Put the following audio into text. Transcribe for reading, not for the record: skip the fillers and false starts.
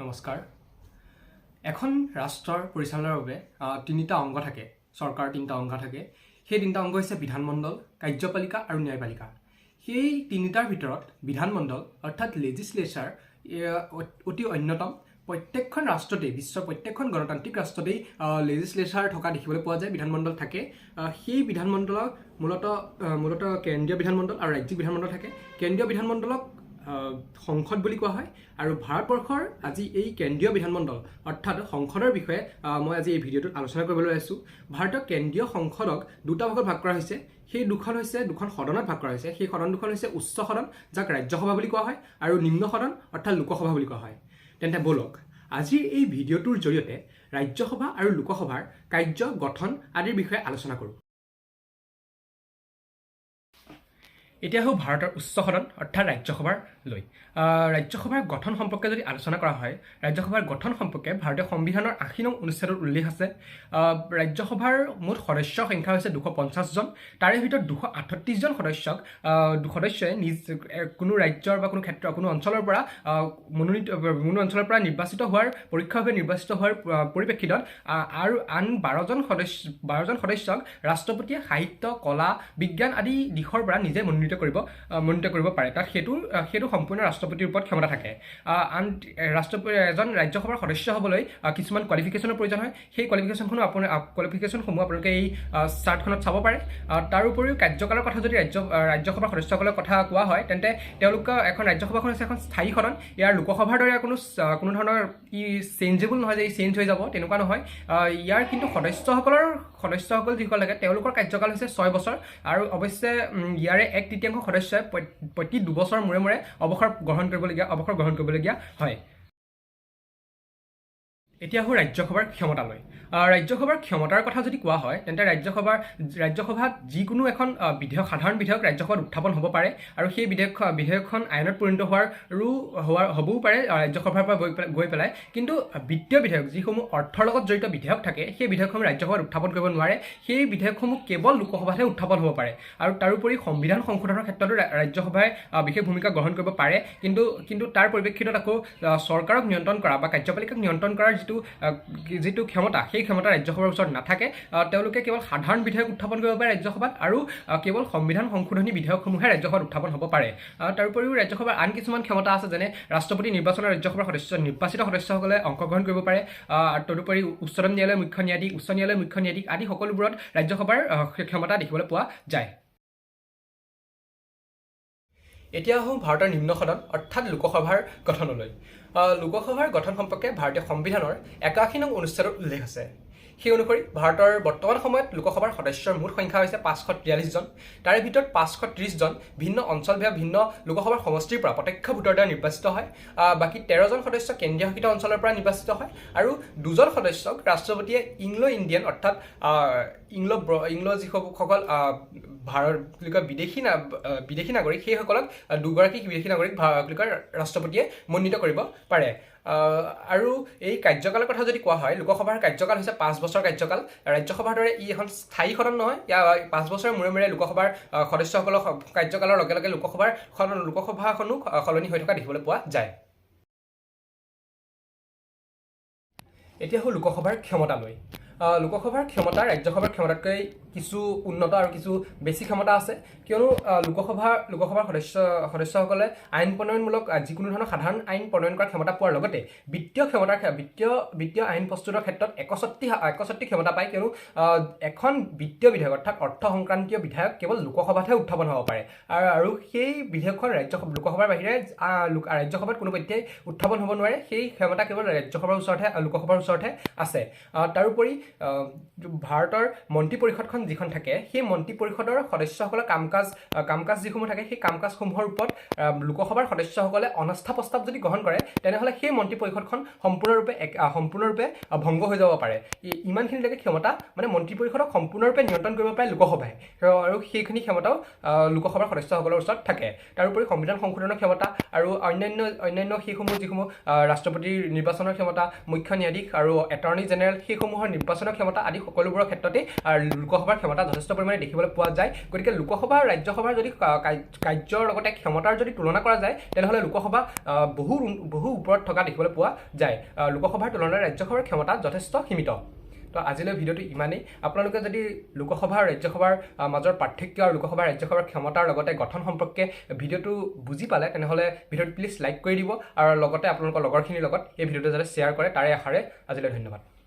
নমস্কাৰ। এখন ৰাষ্ট্ৰৰ পৰিচালনাৰ বাবে তিনিটা অংগ থাকে। চৰকাৰৰ তিনিটা অংগ থাকে। সেই তিনিটা অংগ হৈছে বিধানমণ্ডল, কাৰ্যপালিকা আৰু ন্যায়পালিকা। সেই তিনিটাৰ ভিতৰত বিধানমণ্ডল অৰ্থাৎ লেজিসলেচাৰ অতি অন্যতম। প্ৰত্যেকখন ৰাষ্ট্ৰতেই, বিশ্বৰ প্ৰত্যেকখন গণতান্ত্ৰিক ৰাষ্ট্ৰতেই লেজিসলেচাৰ থকা দেখিবলৈ পোৱা যায়, বিধানমণ্ডল থাকে। সেই বিধানমণ্ডলক মূলতঃ কেন্দ্ৰীয় বিধানমণ্ডল আৰু ৰাজ্যিক বিধানমণ্ডল থাকে। কেন্দ্ৰীয় বিধানমণ্ডলক সংসদ বুলি কোৱা হয়। আৰু ভাৰতবৰ্ষৰ আজি এই কেন্দ্ৰীয় বিধানমণ্ডল অৰ্থাৎ সংসদৰ বিষয়ে মই আজি এই ভিডিঅ'টোত আলোচনা কৰিবলৈ আহিছোঁ। ভাৰতৰ কেন্দ্ৰীয় সংসদক দুটা ভাগত ভাগ কৰা হৈছে। সেই দুখন সদনত ভাগ কৰা হৈছে। সেই সদন দুখন হৈছে উচ্চ সদন, যাক ৰাজ্যসভা বুলি কোৱা হয়, আৰু নিম্ন সদন অৰ্থাৎ লোকসভা বুলি কোৱা হয়। তেন্তে ব'লক আজিৰ এই ভিডিঅ'টোৰ জৰিয়তে ৰাজ্যসভা আৰু লোকসভাৰ কাৰ্য, গঠন আদিৰ বিষয়ে আলোচনা কৰোঁ। এতিয়া হওক ভাৰতৰ উচ্চ সদন অৰ্থাৎ ৰাজ্যসভাৰ লৈ। ৰাজ্যসভাৰ গঠন সম্পৰ্কে যদি আলোচনা কৰা হয়, ৰাজ্যসভাৰ গঠন সম্পৰ্কে ভাৰতীয় সংবিধানৰ ৮০ নং অনুচ্ছেদত উল্লেখ আছে। ৰাজ্যসভাৰ মুঠ সদস্যৰ সংখ্যা হৈছে 250 জন। তাৰে ভিতৰত 238 জন সদস্যই কোনো ৰাজ্যৰ বা কোনো অঞ্চলৰ পৰা নিৰ্বাচিত হোৱাৰ পৰোক্ষভাৱে নিৰ্বাচিত হোৱাৰ পৰিপ্ৰেক্ষিতত আৰু আন 12 জন সদস্যক ৰাষ্ট্ৰপতিয়ে সাহিত্য, কলা, বিজ্ঞান আদি দিশৰ পৰা নিজে মনোনীত কৰিব পাৰে। তাত সেইটো সম্পূৰ্ণ ৰাষ্ট্ৰপতিৰ ওপৰত ক্ষমতা থাকে। এজন ৰাজ্যসভাৰ সদস্য হ'বলৈ কিছুমান কোৱালিফিকেশ্যনৰ প্ৰয়োজন হয়। সেই কোৱালিফিকেশ্যনসমূহ আপোনালোকে এই চাৰ্টখনত চাব পাৰে। তাৰ উপৰিও কাৰ্যকালৰ কথা যদি ৰাজ্যসভাৰ সদস্যসকলৰ কথা কোৱা হয়, তেন্তে তেওঁলোকৰ ৰাজ্যসভাখন হৈছে এখন স্থায়ী সদন। ইয়াৰ লোকসভাৰ দৰে কোনো ধৰণৰ চেঞ্জেবল নহয় যে চেঞ্জ হৈ যাব, তেনেকুৱা নহয়। ইয়াৰ কিন্তু সদস্যসকল যিসকল থাকে তেওঁলোকৰ কাৰ্যকাল হৈছে 6 বছৰ। আৰু অৱশ্যে ইয়াৰে 1/3 সদস্যই প্ৰতি 2 বছৰ মূৰে মূৰে অৱসৰ গ্ৰহণ কৰিবলগীয়া হয়। এতিয়া আহোঁ ৰাজ্যসভাৰ ক্ষমতালৈ। ৰাজ্যসভাৰ ক্ষমতাৰ কথা যদি কোৱা হয়, তেন্তে ৰাজ্যসভাত যিকোনো এখন সাধাৰণ বিধেয়ক ৰাজ্যসভাত উত্থাপন হ'ব পাৰে। আৰু সেই বিধেয়কখন আইনত পৰিণত হ'বও পাৰে ৰাজ্যসভাৰ পৰা গৈ পেলাই। কিন্তু বিত্তীয় বিধেয়ক, যিসমূহ অৰ্থৰ লগত জড়িত বিধেয়ক থাকে, সেই বিধেয়কসমূহ ৰাজ্যসভাত উত্থাপন কৰিব নোৱাৰে। সেই বিধেয়কসমূহ কেৱল লোকসভাতহে উত্থাপন হ'ব পাৰে। আৰু তাৰোপৰি সংবিধান সংশোধনৰ ক্ষেত্ৰতো ৰাজ্যসভাই বিশেষ ভূমিকা গ্ৰহণ কৰিব পাৰে। কিন্তু তাৰ পৰিপ্ৰেক্ষিতত আকৌ চৰকাৰক নিয়ন্ত্ৰণ কৰা বা কাৰ্যপালিকাক নিয়ন্ত্ৰণ কৰাৰ যিটো ক্ষমতা, সেই ক্ষমতা ৰাজ্যসভাৰ ওচৰত নাথাকে। তেওঁলোকে কেৱল সাধাৰণ বিধেয়ক উত্থাপন কৰিব পাৰে ৰাজ্যসভাত, আৰু কেৱল সংবিধান সংশোধনী বিধেয়কসমূহে ৰাজ্যসভাত উত্থাপন হ'ব পাৰে। তাৰোপৰিও ৰাজ্যসভাৰ আন কিছুমান ক্ষমতা আছে, যেনে ৰাষ্ট্ৰপতি নিৰ্বাচনত ৰাজ্যসভাৰ নিৰ্বাচিত সদস্যসকলে অংশগ্ৰহণ কৰিব পাৰে। তদুপৰি উচ্চতম ন্যায়ালয়ৰ মুখ্য ন্যায়াধীশ, উচ্চ ন্যায়ালয়ৰ মুখ্য ন্যায়াধীশ আদি সকলোবোৰত ৰাজ্যসভাৰ ক্ষমতা দেখিবলৈ পোৱা যায়। এতিয়া আহোঁ ভাৰতৰ নিম্ন সদন অৰ্থাৎ লোকসভাৰ গঠনলৈ। লোকসভাৰ গঠন সম্পৰ্কে ভাৰতীয় সংবিধানৰ 81 নং অনুচ্ছেদত উল্লেখ আছে। সেই অনুসৰি ভাৰতৰ বৰ্তমান সময়ত লোকসভাৰ সদস্যৰ মুঠ সংখ্যা হৈছে 543 জন। তাৰে ভিতৰত 530 জন ভিন্ন অঞ্চল বা ভিন্ন লোকসভাৰ সমষ্টিৰ পৰা প্ৰত্যক্ষ ভোটৰ দ্বাৰা নিৰ্বাচিত হয়। বাকী 13 জন সদস্য কেন্দ্ৰীয় শাসিত অঞ্চলৰ পৰা নিৰ্বাচিত হয়। আৰু 2 জন সদস্যক ৰাষ্ট্ৰপতিয়ে ইংলো ইণ্ডিয়ান অৰ্থাৎ ইংলো যিসকল বিদেশী নাগৰিক, সেইসকলক 2গৰাকী বিদেশী নাগৰিক ৰাষ্ট্ৰপতিয়ে মনোনীত কৰিব পাৰে। আৰু এই কাৰ্যকালৰ কথা যদি কোৱা হয়, লোকসভাৰ কাৰ্যকাল হৈছে 5 বছৰ কাৰ্যকাল। ৰাজ্যসভাৰ দৰে ই এখন স্থায়ী সদন নহয়। 5 বছৰৰ মূৰে মূৰে লোকসভাৰ সদস্যসকলৰ কাৰ্যকালৰ লগে লগে লোকসভাখনো সলনি হৈ থকা দেখিবলৈ পোৱা যায়। এতিয়া হ'ল লোকসভাৰ ক্ষমতালৈ। লোকসভাৰ ক্ষমতা ৰাজ্যসভাৰ ক্ষমতাতকৈ কিছু উন্নত আৰু কিছু বেছি ক্ষমতা আছে। কিয়নো লোকসভাৰ সদস্যসকলে আইন প্ৰণয়নমূলক যিকোনো ধৰণৰ সাধাৰণ আইন প্ৰণয়ন কৰাৰ ক্ষমতা পোৱাৰ লগতে বিত্তীয় আইন প্ৰস্তুতৰ ক্ষেত্ৰত 61টি ক্ষমতা পায়। কিয়নো এখন বিত্তীয় বিধেয়ক অৰ্থাৎ অৰ্থ সংক্ৰান্তীয় বিধেয়ক কেৱল লোকসভাতহে উত্থাপন হ'ব পাৰে। আৰু সেই বিধেয়কখন লোকসভাৰ বাহিৰে ৰাজ্যসভাত কোনোপধ্যেই উত্থাপন হ'ব নোৱাৰে। সেই ক্ষমতা কেৱল লোকসভাৰ ওচৰতহে আছে। তাৰোপৰি ভাৰতৰ মন্ত্ৰী পৰিষদখন যিখন থাকে, সেই মন্ত্ৰী পৰিষদৰ সদস্যসকলৰ কাম কাজ যিসমূহ থাকে, সেই কাম কাজসমূহৰ ওপৰত লোকসভাৰ সদস্যসকলে অনাস্থা প্ৰস্তাৱ যদি গ্ৰহণ কৰে, তেনেহ'লে সেই মন্ত্ৰী পৰিষদখন সম্পূৰ্ণৰূপে ভংগ হৈ যাব পাৰে। ইমানখিনিলৈকে ক্ষমতা, মানে মন্ত্ৰী পৰিষদক সম্পূৰ্ণৰূপে নিয়ন্ত্ৰণ কৰিব পাৰে লোকসভাই, আৰু সেইখিনি ক্ষমতাও লোকসভাৰ সদস্যসকলৰ ওচৰত থাকে। তাৰোপৰি সংবিধান সংশোধনৰ ক্ষমতা আৰু অন্যান্য যিসমূহ ৰাষ্ট্ৰপতিৰ নিৰ্বাচনৰ ক্ষমতা, মুখ্য ন্যায়াধীশ আৰু এটৰ্নি জেনেৰেল, সেইসমূহৰ নিৰ্বাচন নিৰ্বাচনৰ ক্ষমতা আদি সকলোবোৰৰ ক্ষেত্ৰতে লোকসভাৰ ক্ষমতা যথেষ্ট পৰিমাণে দেখিবলৈ পোৱা যায় গতিকে লোকসভা ৰাজ্যসভাৰ যদি কাৰ্যৰ লগতে ক্ষমতাৰ যদি তুলনা কৰা যায় তেনেহ'লে লোকসভা বহু ওপৰত থকা দেখিবলৈ পোৱা যায় লোকসভাৰ তুলনাত ৰাজ্যসভাৰ ক্ষমতা যথেষ্ট সীমিত তো আজিলৈ ভিডিঅ'টো ইমানেই আপোনালোকে যদি লোকসভা আৰু ৰাজ্যসভাৰ মাজৰ পাৰ্থক্য আৰু লোকসভা ৰাজ্যসভাৰ ক্ষমতাৰ লগতে গঠন সম্পৰ্কে ভিডিঅ'টো বুজি পালে তেনেহ'লে ভিডিঅ'টো প্লিজ লাইক কৰি দিব আৰু লগতে আপোনালোকৰ লগৰখিনিৰ লগত এই ভিডিঅ'টো যাতে শ্বেয়াৰ কৰে তাৰে আশাৰে আজিলৈ ধন্যবাদ